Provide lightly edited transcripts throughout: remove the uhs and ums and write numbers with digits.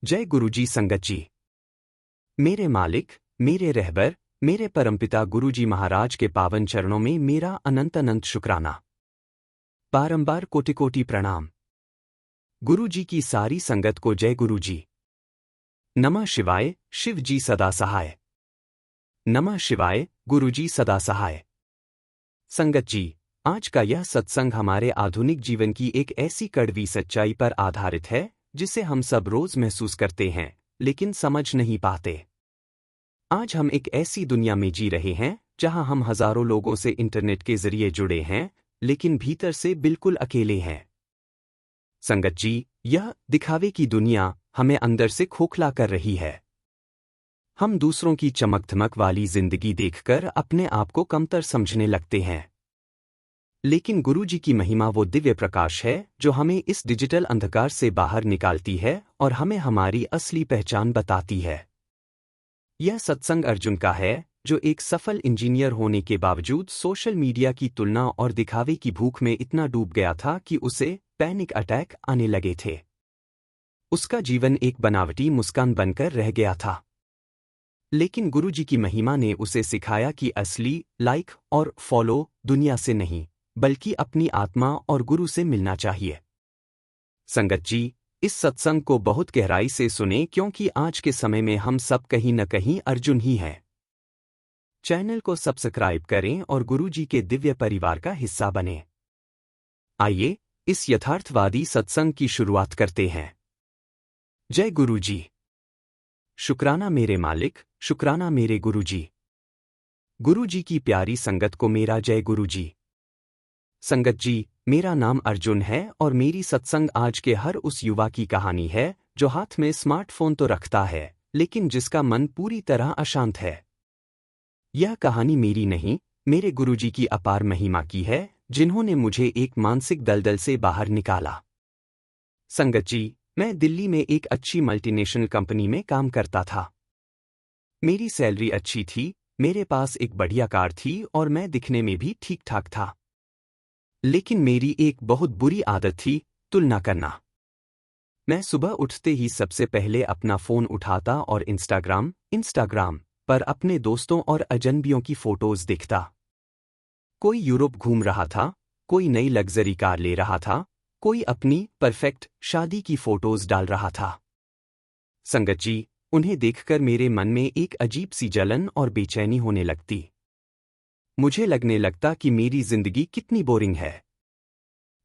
जय गुरुजी संगत जी। मेरे मालिक, मेरे रहबर, मेरे परमपिता गुरुजी महाराज के पावन चरणों में मेरा अनंत अनंत शुक्राना। बारंबार कोटि कोटि प्रणाम। गुरुजी की सारी संगत को जय गुरुजी। नमः शिवाय, शिव जी सदा सहाय। नमः शिवाय, गुरुजी सदा सहाय। संगत जी, आज का यह सत्संग हमारे आधुनिक जीवन की एक ऐसी कड़वी सच्चाई पर आधारित है जिसे हम सब रोज महसूस करते हैं लेकिन समझ नहीं पाते। आज हम एक ऐसी दुनिया में जी रहे हैं जहां हम हजारों लोगों से इंटरनेट के जरिए जुड़े हैं लेकिन भीतर से बिल्कुल अकेले हैं। संगत जी, यह दिखावे की दुनिया हमें अंदर से खोखला कर रही है। हम दूसरों की चमक धमक वाली जिंदगी देखकर अपने आप को कमतर समझने लगते हैं। लेकिन गुरुजी की महिमा वो दिव्य प्रकाश है जो हमें इस डिजिटल अंधकार से बाहर निकालती है और हमें हमारी असली पहचान बताती है। यह सत्संग अर्जुन का है जो एक सफल इंजीनियर होने के बावजूद सोशल मीडिया की तुलना और दिखावे की भूख में इतना डूब गया था कि उसे पैनिक अटैक आने लगे थे। उसका जीवन एक बनावटी मुस्कान बनकर रह गया था। लेकिन गुरुजी की महिमा ने उसे सिखाया कि असली लाइक और फॉलो दुनिया से नहीं बल्कि अपनी आत्मा और गुरु से मिलना चाहिए। संगत जी, इस सत्संग को बहुत गहराई से सुने क्योंकि आज के समय में हम सब कहीं न कहीं अर्जुन ही हैं। चैनल को सब्सक्राइब करें और गुरुजी के दिव्य परिवार का हिस्सा बनें। आइए इस यथार्थवादी सत्संग की शुरुआत करते हैं। जय गुरुजी। शुक्राना मेरे मालिक, शुक्राना मेरे गुरुजी। गुरुजी की प्यारी संगत को मेरा जय गुरुजी। संगत जी, मेरा नाम अर्जुन है और मेरी सत्संग आज के हर उस युवा की कहानी है जो हाथ में स्मार्टफोन तो रखता है लेकिन जिसका मन पूरी तरह अशांत है। यह कहानी मेरी नहीं, मेरे गुरुजी की अपार महिमा की है जिन्होंने मुझे एक मानसिक दलदल से बाहर निकाला। संगत जी, मैं दिल्ली में एक अच्छी मल्टीनेशनल कंपनी में काम करता था। मेरी सैलरी अच्छी थी, मेरे पास एक बढ़िया कार थी और मैं दिखने में भी ठीक ठाक था। लेकिन मेरी एक बहुत बुरी आदत थी, तुलना करना। मैं सुबह उठते ही सबसे पहले अपना फोन उठाता और इंस्टाग्राम पर अपने दोस्तों और अजनबियों की फोटोज देखता। कोई यूरोप घूम रहा था, कोई नई लग्जरी कार ले रहा था, कोई अपनी परफेक्ट शादी की फोटोज डाल रहा था। संगत जी, उन्हें देखकर मेरे मन में एक अजीब सी जलन और बेचैनी होने लगती। मुझे लगने लगता कि मेरी जिंदगी कितनी बोरिंग है।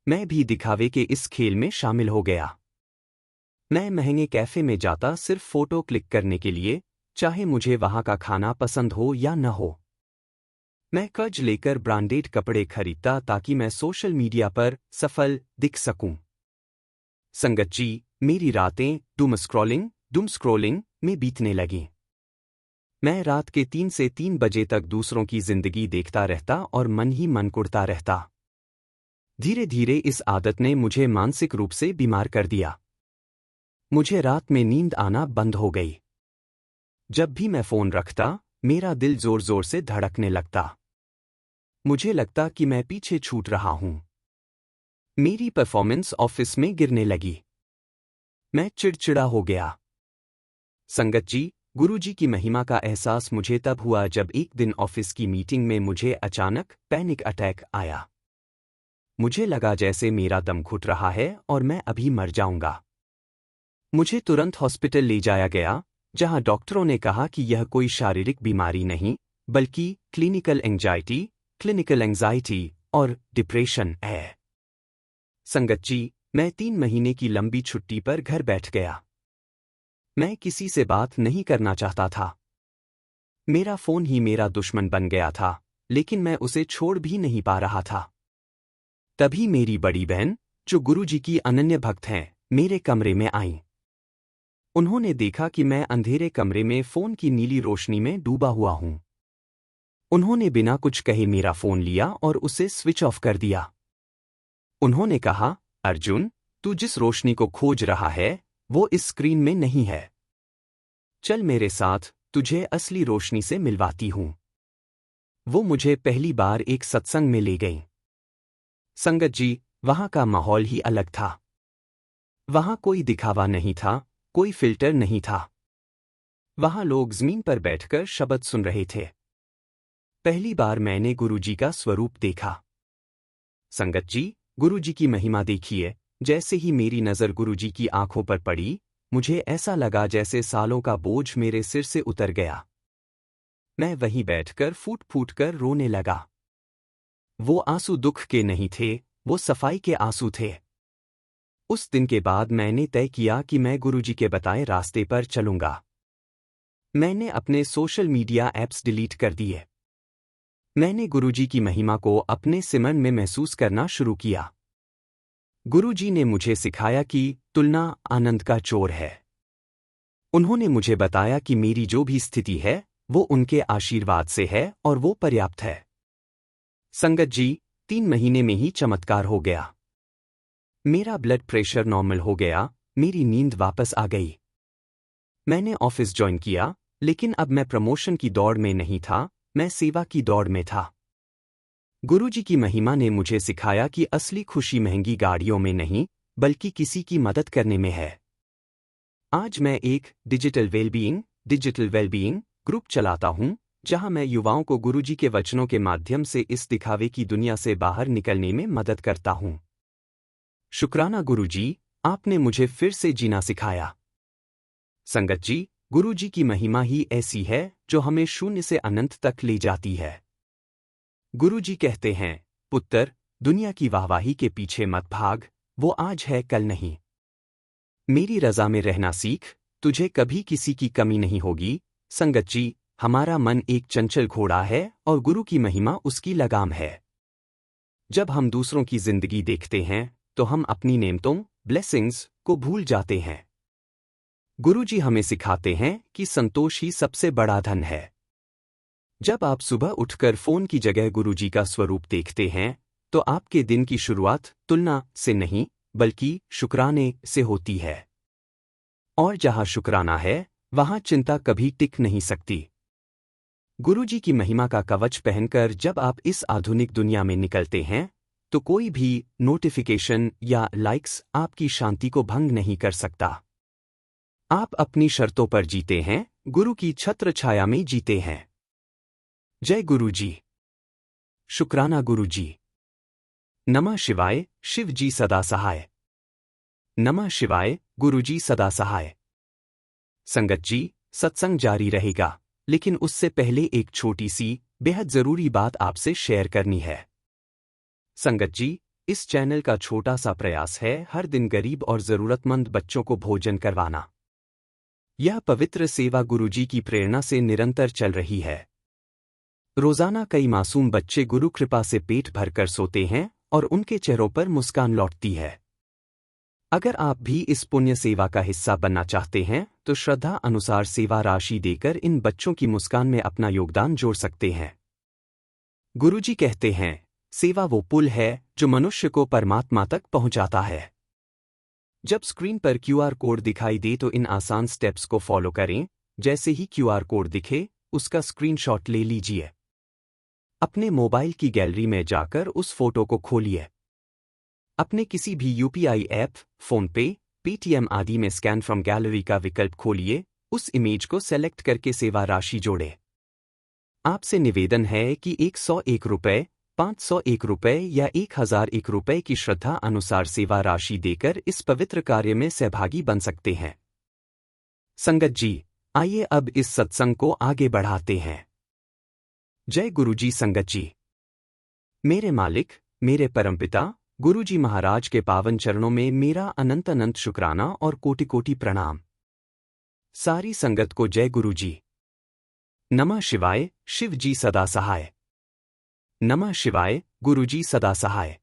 मैं भी दिखावे के इस खेल में शामिल हो गया। मैं महंगे कैफे में जाता सिर्फ फोटो क्लिक करने के लिए, चाहे मुझे वहां का खाना पसंद हो या न हो। मैं कर्ज लेकर ब्रांडेड कपड़े खरीदता ताकि मैं सोशल मीडिया पर सफल दिख सकूं। संगत जी, मेरी रातें डूम स्क्रॉलिंग में बीतने लगीं। मैं रात के 3 से 3 बजे तक दूसरों की जिंदगी देखता रहता और मन ही मन कुढ़ता रहता। धीरे धीरे इस आदत ने मुझे मानसिक रूप से बीमार कर दिया। मुझे रात में नींद आना बंद हो गई। जब भी मैं फोन रखता, मेरा दिल जोर जोर से धड़कने लगता। मुझे लगता कि मैं पीछे छूट रहा हूं। मेरी परफॉर्मेंस ऑफिस में गिरने लगी। मैं चिड़चिड़ा हो गया। संगत जी, गुरुजी की महिमा का एहसास मुझे तब हुआ जब एक दिन ऑफिस की मीटिंग में मुझे अचानक पैनिक अटैक आया। मुझे लगा जैसे मेरा दम घुट रहा है और मैं अभी मर जाऊंगा। मुझे तुरंत हॉस्पिटल ले जाया गया, जहां डॉक्टरों ने कहा कि यह कोई शारीरिक बीमारी नहीं बल्कि क्लिनिकल एंजाइटी और डिप्रेशन है। संगत जी, मैं 3 महीने की लंबी छुट्टी पर घर बैठ गया। मैं किसी से बात नहीं करना चाहता था। मेरा फोन ही मेरा दुश्मन बन गया था, लेकिन मैं उसे छोड़ भी नहीं पा रहा था। तभी मेरी बड़ी बहन, जो गुरुजी की अनन्य भक्त हैं, मेरे कमरे में आईं। उन्होंने देखा कि मैं अंधेरे कमरे में फोन की नीली रोशनी में डूबा हुआ हूं। उन्होंने बिना कुछ कहे मेरा फोन लिया और उसे स्विच ऑफ कर दिया। उन्होंने कहा, अर्जुन, तू जिस रोशनी को खोज रहा है वो इस स्क्रीन में नहीं है। चल मेरे साथ, तुझे असली रोशनी से मिलवाती हूं। वो मुझे पहली बार एक सत्संग में ले गईं। संगत जी, वहां का माहौल ही अलग था। वहां कोई दिखावा नहीं था, कोई फिल्टर नहीं था। वहां लोग जमीन पर बैठकर शब्द सुन रहे थे। पहली बार मैंने गुरुजी का स्वरूप देखा। संगत जी, गुरुजी की महिमा देखिए। जैसे ही मेरी नज़र गुरुजी की आंखों पर पड़ी, मुझे ऐसा लगा जैसे सालों का बोझ मेरे सिर से उतर गया। मैं वहीं बैठकर फूट फूट कर रोने लगा। वो आंसू दुख के नहीं थे, वो सफाई के आंसू थे। उस दिन के बाद मैंने तय किया कि मैं गुरुजी के बताए रास्ते पर चलूंगा। मैंने अपने सोशल मीडिया ऐप्स डिलीट कर दिए। मैंने गुरुजी की महिमा को अपने सिमरन में महसूस करना शुरू किया। गुरुजी ने मुझे सिखाया कि तुलना आनंद का चोर है। उन्होंने मुझे बताया कि मेरी जो भी स्थिति है, वो उनके आशीर्वाद से है और वो पर्याप्त है। संगत जी, 3 महीने में ही चमत्कार हो गया। मेरा ब्लड प्रेशर नॉर्मल हो गया, मेरी नींद वापस आ गई। मैंने ऑफिस ज्वाइन किया, लेकिन अब मैं प्रमोशन की दौड़ में नहीं था, मैं सेवा की दौड़ में था। गुरुजी की महिमा ने मुझे सिखाया कि असली खुशी महंगी गाड़ियों में नहीं, बल्कि किसी की मदद करने में है। आज मैं एक डिजिटल वेलबीइंग ग्रुप चलाता हूं, जहां मैं युवाओं को गुरुजी के वचनों के माध्यम से इस दिखावे की दुनिया से बाहर निकलने में मदद करता हूं। शुक्राना गुरुजी, आपने मुझे फिर से जीना सिखाया। संगत जी, गुरुजी की महिमा ही ऐसी है जो हमें शून्य से अनंत तक ले जाती है। गुरुजी कहते हैं, पुत्र, दुनिया की वाहवाही के पीछे मत भाग, वो आज है कल नहीं। मेरी रजा में रहना सीख, तुझे कभी किसी की कमी नहीं होगी। संगत जी, हमारा मन एक चंचल घोड़ा है और गुरु की महिमा उसकी लगाम है। जब हम दूसरों की जिंदगी देखते हैं, तो हम अपनी नेमतों, ब्लेसिंग्स को भूल जाते हैं। गुरुजी हमें सिखाते हैं कि संतोष ही सबसे बड़ा धन है। जब आप सुबह उठकर फोन की जगह गुरुजी का स्वरूप देखते हैं, तो आपके दिन की शुरुआत तुलना से नहीं, बल्कि शुक्राने से होती है। और जहां शुक्राना है, वहां चिंता कभी टिक नहीं सकती। गुरुजी की महिमा का कवच पहनकर जब आप इस आधुनिक दुनिया में निकलते हैं, तो कोई भी नोटिफिकेशन या लाइक्स आपकी शांति को भंग नहीं कर सकता। आप अपनी शर्तों पर जीते हैं, गुरु की छत्र छाया में जीते हैं। जय गुरुजी। शुक्राना गुरुजी। नमः शिवाय, शिव जी सदा सहाय। नमः शिवाय, गुरुजी सदा सहाय। संगत जी, सत्संग जारी रहेगा, लेकिन उससे पहले एक छोटी सी, बेहद जरूरी बात आपसे शेयर करनी है। संगत जी, इस चैनल का छोटा सा प्रयास है हर दिन गरीब और जरूरतमंद बच्चों को भोजन करवाना। यह पवित्र सेवा गुरुजी की प्रेरणा से निरंतर चल रही है। रोजाना कई मासूम बच्चे गुरु कृपा से पेट भरकर सोते हैं और उनके चेहरों पर मुस्कान लौटती है। अगर आप भी इस पुण्य सेवा का हिस्सा बनना चाहते हैं, तो श्रद्धा अनुसार सेवा राशि देकर इन बच्चों की मुस्कान में अपना योगदान जोड़ सकते हैं। गुरुजी कहते हैं, सेवा वो पुल है जो मनुष्य को परमात्मा तक पहुंचाता है। जब स्क्रीन पर क्यूआर कोड दिखाई दे तो इन आसान स्टेप्स को फॉलो करें। जैसे ही क्यूआर कोड दिखे, उसका स्क्रीनशॉट ले लीजिए। अपने मोबाइल की गैलरी में जाकर उस फोटो को खोलिए। अपने किसी भी यूपीआई ऐप, फोनपे, पेटीएम आदि में स्कैन फ्रॉम गैलरी का विकल्प खोलिए, उस इमेज को सेलेक्ट करके सेवा राशि जोड़ें। आपसे निवेदन है कि 101 रुपये, 501 रुपये या 1001 रुपये की श्रद्धा अनुसार सेवा राशि देकर इस पवित्र कार्य में सहभागी बन सकते हैं। संगत जी, आइए अब इस सत्संग को आगे बढ़ाते हैं। जय गुरुजी। संगत जी, मेरे मालिक, मेरे परमपिता गुरुजी महाराज के पावन चरणों में मेरा अनंत अनंत शुक्राना और कोटि कोटि प्रणाम। सारी संगत को जय गुरुजी। नमः शिवाय, शिव जी सदा सहाय। नमः शिवाय, गुरुजी सदा सहाय।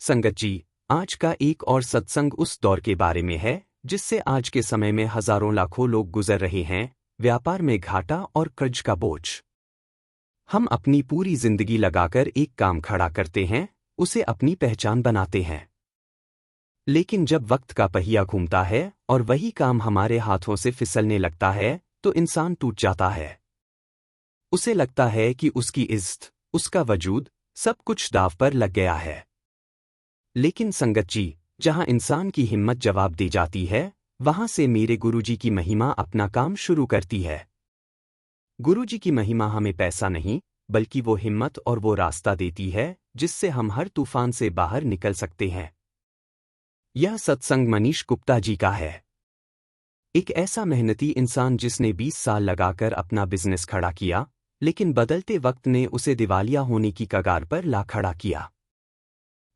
संगत जी, आज का एक और सत्संग उस दौर के बारे में है जिससे आज के समय में हजारों लाखों लोग गुजर रहे हैं, व्यापार में घाटा और कर्ज का बोझ। हम अपनी पूरी जिंदगी लगाकर एक काम खड़ा करते हैं, उसे अपनी पहचान बनाते हैं। लेकिन जब वक्त का पहिया घूमता है और वही काम हमारे हाथों से फिसलने लगता है, तो इंसान टूट जाता है। उसे लगता है कि उसकी इज्जत, उसका वजूद, सब कुछ दांव पर लग गया है। लेकिन संगत जी, जहां इंसान की हिम्मत जवाब दे जाती है, वहां से मेरे गुरुजी की महिमा अपना काम शुरू करती है। गुरुजी की महिमा हमें पैसा नहीं, बल्कि वो हिम्मत और वो रास्ता देती है जिससे हम हर तूफान से बाहर निकल सकते हैं। यह सत्संग मनीष गुप्ता जी का है। एक ऐसा मेहनती इंसान जिसने 20 साल लगाकर अपना बिजनेस खड़ा किया, लेकिन बदलते वक्त ने उसे दिवालिया होने की कगार पर ला खड़ा किया।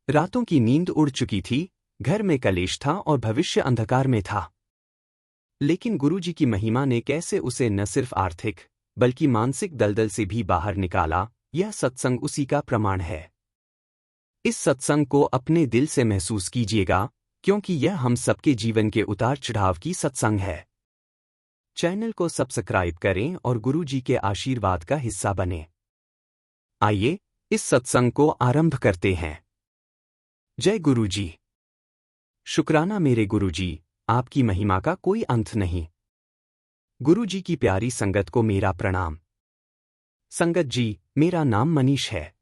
रातों की नींद उड़ चुकी थी, घर में कलेश था और भविष्य अंधकार में था। लेकिन गुरुजी की महिमा ने कैसे उसे न सिर्फ आर्थिक बल्कि मानसिक दलदल से भी बाहर निकाला, यह सत्संग उसी का प्रमाण है। इस सत्संग को अपने दिल से महसूस कीजिएगा, क्योंकि यह हम सबके जीवन के उतार चढ़ाव की सत्संग है। चैनल को सब्सक्राइब करें और गुरुजी के आशीर्वाद का हिस्सा बनें। आइए इस सत्संग को आरंभ करते हैं। जय गुरुजी। शुक्राना मेरे गुरुजी, आपकी महिमा का कोई अंत नहीं। गुरुजी की प्यारी संगत को मेरा प्रणाम। संगत जी, मेरा नाम मनीष है।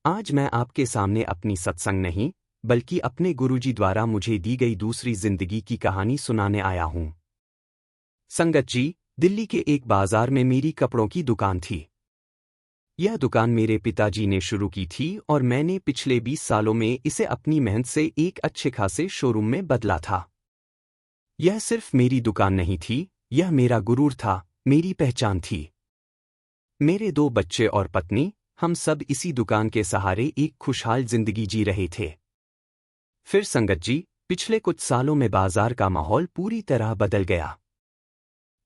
आज मैं आपके सामने अपनी सत्संग नहीं, बल्कि अपने गुरुजी द्वारा मुझे दी गई दूसरी जिंदगी की कहानी सुनाने आया हूं। संगत जी, दिल्ली के एक बाजार में मेरी कपड़ों की दुकान थी। यह दुकान मेरे पिताजी ने शुरू की थी और मैंने पिछले 20 सालों में इसे अपनी मेहनत से एक अच्छे खासे शोरूम में बदला था। यह सिर्फ मेरी दुकान नहीं थी, यह मेरा गुरूर था, मेरी पहचान थी। मेरे 2 बच्चे और पत्नी, हम सब इसी दुकान के सहारे एक खुशहाल जिंदगी जी रहे थे। फिर संगत जी, पिछले कुछ सालों में बाजार का माहौल पूरी तरह बदल गया।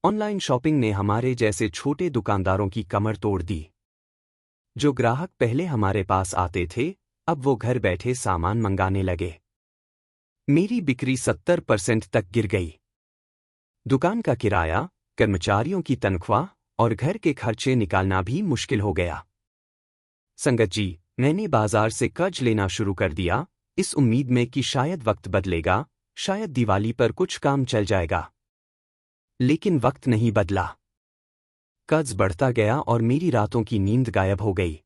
ऑनलाइन शॉपिंग ने हमारे जैसे छोटे दुकानदारों की कमर तोड़ दी। जो ग्राहक पहले हमारे पास आते थे, अब वो घर बैठे सामान मंगाने लगे। मेरी बिक्री 70% तक गिर गई। दुकान का किराया, कर्मचारियों की तनख्वाह और घर के खर्चे निकालना भी मुश्किल हो गया। संगत जी, मैंने बाजार से कर्ज लेना शुरू कर दिया, इस उम्मीद में कि शायद वक्त बदलेगा, शायद दिवाली पर कुछ काम चल जाएगा। लेकिन वक्त नहीं बदला। कर्ज बढ़ता गया और मेरी रातों की नींद गायब हो गई।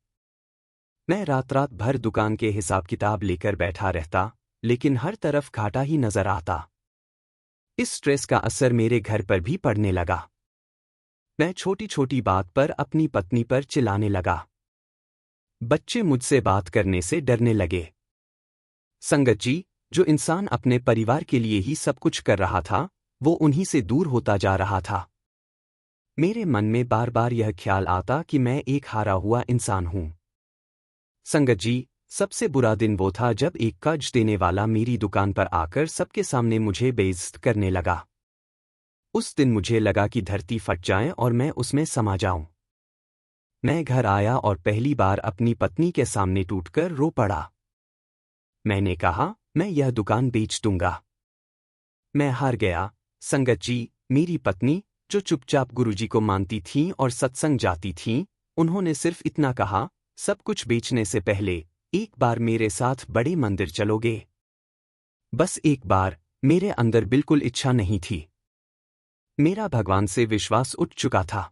मैं रात रात भर दुकान के हिसाब किताब लेकर बैठा रहता, लेकिन हर तरफ घाटा ही नजर आता। इस स्ट्रेस का असर मेरे घर पर भी पड़ने लगा। मैं छोटी छोटी बात पर अपनी पत्नी पर चिल्लाने लगा। बच्चे मुझसे बात करने से डरने लगे। संगत जी, जो इंसान अपने परिवार के लिए ही सब कुछ कर रहा था, वो उन्हीं से दूर होता जा रहा था। मेरे मन में बार बार यह ख्याल आता कि मैं एक हारा हुआ इंसान हूं। संगत जी, सबसे बुरा दिन वो था जब एक कर्ज देने वाला मेरी दुकान पर आकर सबके सामने मुझे बेइज्जत करने लगा। उस दिन मुझे लगा कि धरती फट जाए और मैं उसमें समा जाऊं। मैं घर आया और पहली बार अपनी पत्नी के सामने टूटकर रो पड़ा। मैंने कहा, मैं यह दुकान बेच दूंगा। मैं हार गया। संगत जी, मेरी पत्नी, जो चुपचाप गुरुजी को मानती थीं और सत्संग जाती थीं, उन्होंने सिर्फ इतना कहा, सब कुछ बेचने से पहले एक बार मेरे साथ बड़े मंदिर चलोगे? बस एक बार। मेरे अंदर बिल्कुल इच्छा नहीं थी। मेरा भगवान से विश्वास उठ चुका था,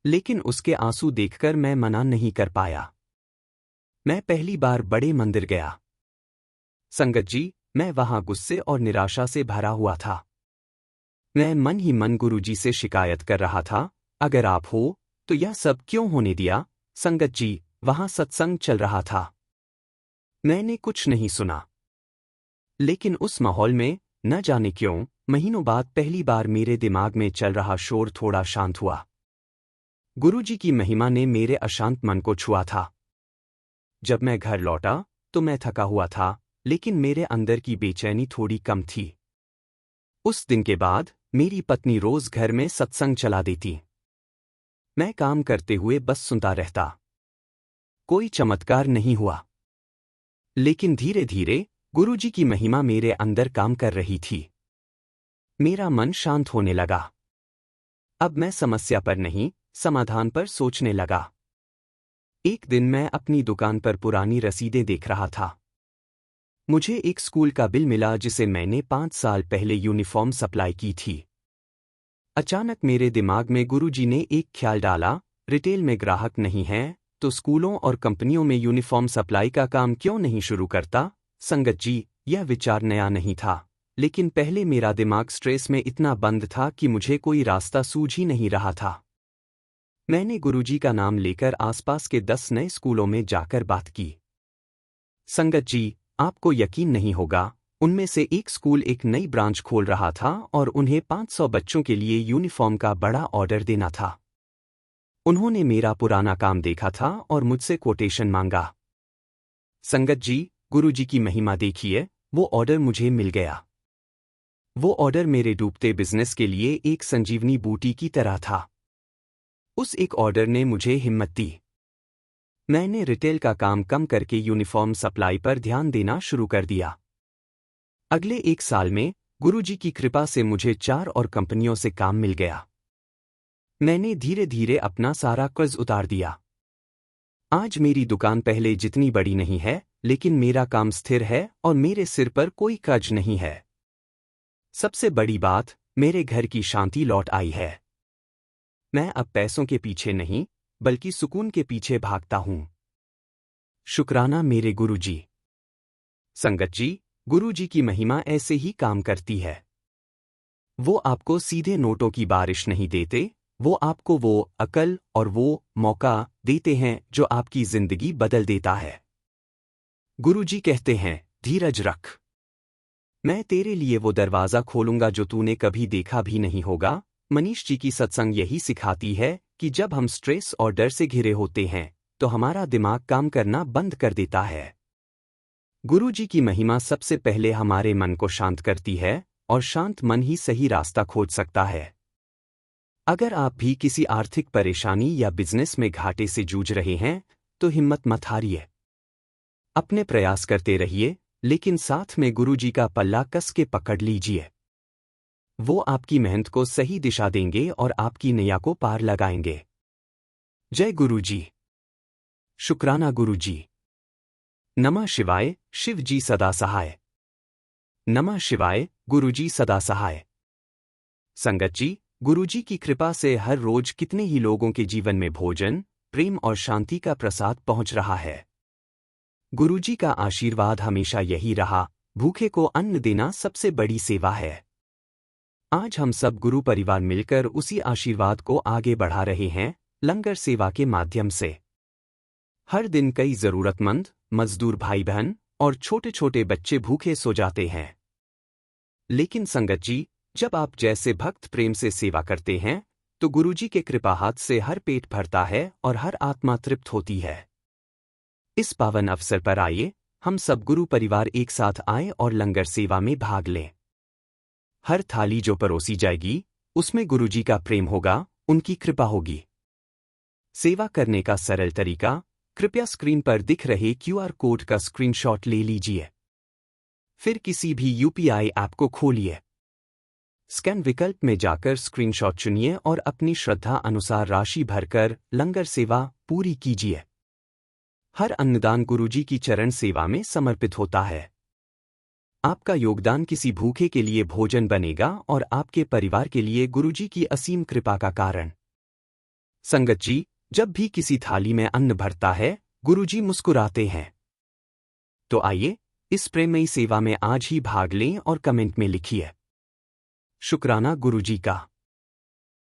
लेकिन उसके आंसू देखकर मैं मना नहीं कर पाया। मैं पहली बार बड़े मंदिर गया। संगत जी, मैं वहां गुस्से और निराशा से भरा हुआ था। मैं मन ही मन गुरुजी से शिकायत कर रहा था, अगर आप हो तो यह सब क्यों होने दिया? संगत जी, वहां सत्संग चल रहा था। मैंने कुछ नहीं सुना। लेकिन उस माहौल में, न जाने क्यों, महीनों बाद पहली बार मेरे दिमाग में चल रहा शोर थोड़ा शांत हुआ। गुरुजी की महिमा ने मेरे अशांत मन को छुआ था। जब मैं घर लौटा तो मैं थका हुआ था, लेकिन मेरे अंदर की बेचैनी थोड़ी कम थी। उस दिन के बाद मेरी पत्नी रोज घर में सत्संग चला देती। मैं काम करते हुए बस सुनता रहता। कोई चमत्कार नहीं हुआ, लेकिन धीरे धीरे गुरुजी की महिमा मेरे अंदर काम कर रही थी। मेरा मन शांत होने लगा। अब मैं समस्या पर नहीं, समाधान पर सोचने लगा। एक दिन मैं अपनी दुकान पर पुरानी रसीदें देख रहा था। मुझे एक स्कूल का बिल मिला जिसे मैंने 5 साल पहले यूनिफॉर्म सप्लाई की थी। अचानक मेरे दिमाग में गुरुजी ने एक ख्याल डाला, रिटेल में ग्राहक नहीं हैं, तो स्कूलों और कंपनियों में यूनिफॉर्म सप्लाई का काम क्यों नहीं शुरू करता? संगत जी, यह विचार नया नहीं था, लेकिन पहले मेरा दिमाग स्ट्रेस में इतना बंद था कि मुझे कोई रास्ता सूझ ही नहीं रहा था। मैंने गुरुजी का नाम लेकर आसपास के 10 नए स्कूलों में जाकर बात की। संगत जी, आपको यकीन नहीं होगा, उनमें से एक स्कूल एक नई ब्रांच खोल रहा था और उन्हें 500 बच्चों के लिए यूनिफॉर्म का बड़ा ऑर्डर देना था। उन्होंने मेरा पुराना काम देखा था और मुझसे कोटेशन मांगा। संगत जी, गुरुजी की महिमा देखिए, वो ऑर्डर मुझे मिल गया। वो ऑर्डर मेरे डूबते बिजनेस के लिए एक संजीवनी बूटी की तरह था। उस एक ऑर्डर ने मुझे हिम्मत दी। मैंने रिटेल का काम कम करके यूनिफॉर्म सप्लाई पर ध्यान देना शुरू कर दिया। अगले 1 साल में गुरुजी की कृपा से मुझे 4 और कंपनियों से काम मिल गया। मैंने धीरे धीरे अपना सारा कर्ज उतार दिया। आज मेरी दुकान पहले जितनी बड़ी नहीं है, लेकिन मेरा काम स्थिर है और मेरे सिर पर कोई कर्ज नहीं है। सबसे बड़ी बात, मेरे घर की शांति लौट आई है। मैं अब पैसों के पीछे नहीं, बल्कि सुकून के पीछे भागता हूं। शुक्राना मेरे गुरुजी। संगत जी, गुरुजी की महिमा ऐसे ही काम करती है। वो आपको सीधे नोटों की बारिश नहीं देते, वो आपको वो अकल और वो मौका देते हैं जो आपकी जिंदगी बदल देता है। गुरुजी कहते हैं, धीरज रख। मैं तेरे लिए वो दरवाज़ा खोलूंगा जो तूने कभी देखा भी नहीं होगा। मनीष जी की सत्संग यही सिखाती है कि जब हम स्ट्रेस और डर से घिरे होते हैं, तो हमारा दिमाग काम करना बंद कर देता है। गुरुजी की महिमा सबसे पहले हमारे मन को शांत करती है, और शांत मन ही सही रास्ता खोज सकता है। अगर आप भी किसी आर्थिक परेशानी या बिजनेस में घाटे से जूझ रहे हैं, तो हिम्मत मत हारिए। अपने प्रयास करते रहिए, लेकिन साथ में गुरुजी का पल्ला कस के पकड़ लीजिए। वो आपकी मेहनत को सही दिशा देंगे और आपकी नैया को पार लगाएंगे। जय गुरुजी। शुक्राना गुरुजी। नमः शिवाय, शिव जी सदा सहाय। नमः शिवाय, गुरुजी सदा सहाय। संगत जी, गुरुजी की कृपा से हर रोज कितने ही लोगों के जीवन में भोजन, प्रेम और शांति का प्रसाद पहुंच रहा है। गुरुजी का आशीर्वाद हमेशा यही रहा, भूखे को अन्न देना सबसे बड़ी सेवा है। आज हम सब गुरु परिवार मिलकर उसी आशीर्वाद को आगे बढ़ा रहे हैं, लंगर सेवा के माध्यम से। हर दिन कई जरूरतमंद, मजदूर भाई बहन और छोटे छोटे बच्चे भूखे सो जाते हैं। लेकिन संगत जी, जब आप जैसे भक्त प्रेम से सेवा करते हैं, तो गुरुजी के कृपा हाथ से हर पेट भरता है और हर आत्मा तृप्त होती है। इस पावन अवसर पर आइए, हम सब गुरु परिवार एक साथ आए और लंगर सेवा में भाग लें। हर थाली जो परोसी जाएगी, उसमें गुरुजी का प्रेम होगा, उनकी कृपा होगी। सेवा करने का सरल तरीका, कृपया स्क्रीन पर दिख रहे QR कोड का स्क्रीनशॉट ले लीजिए। फिर किसी भी UPI ऐप को खोलिए। स्कैन विकल्प में जाकर स्क्रीनशॉट चुनिए और अपनी श्रद्धा अनुसार राशि भरकर लंगर सेवा पूरी कीजिए। हर अन्नदान गुरुजी की चरण सेवा में समर्पित होता है। आपका योगदान किसी भूखे के लिए भोजन बनेगा और आपके परिवार के लिए गुरुजी की असीम कृपा का कारण। संगत जी, जब भी किसी थाली में अन्न भरता है, गुरुजी मुस्कुराते हैं। तो आइए, इस प्रेममयी सेवा में आज ही भाग लें और कमेंट में लिखिए। शुक्राना गुरुजी का।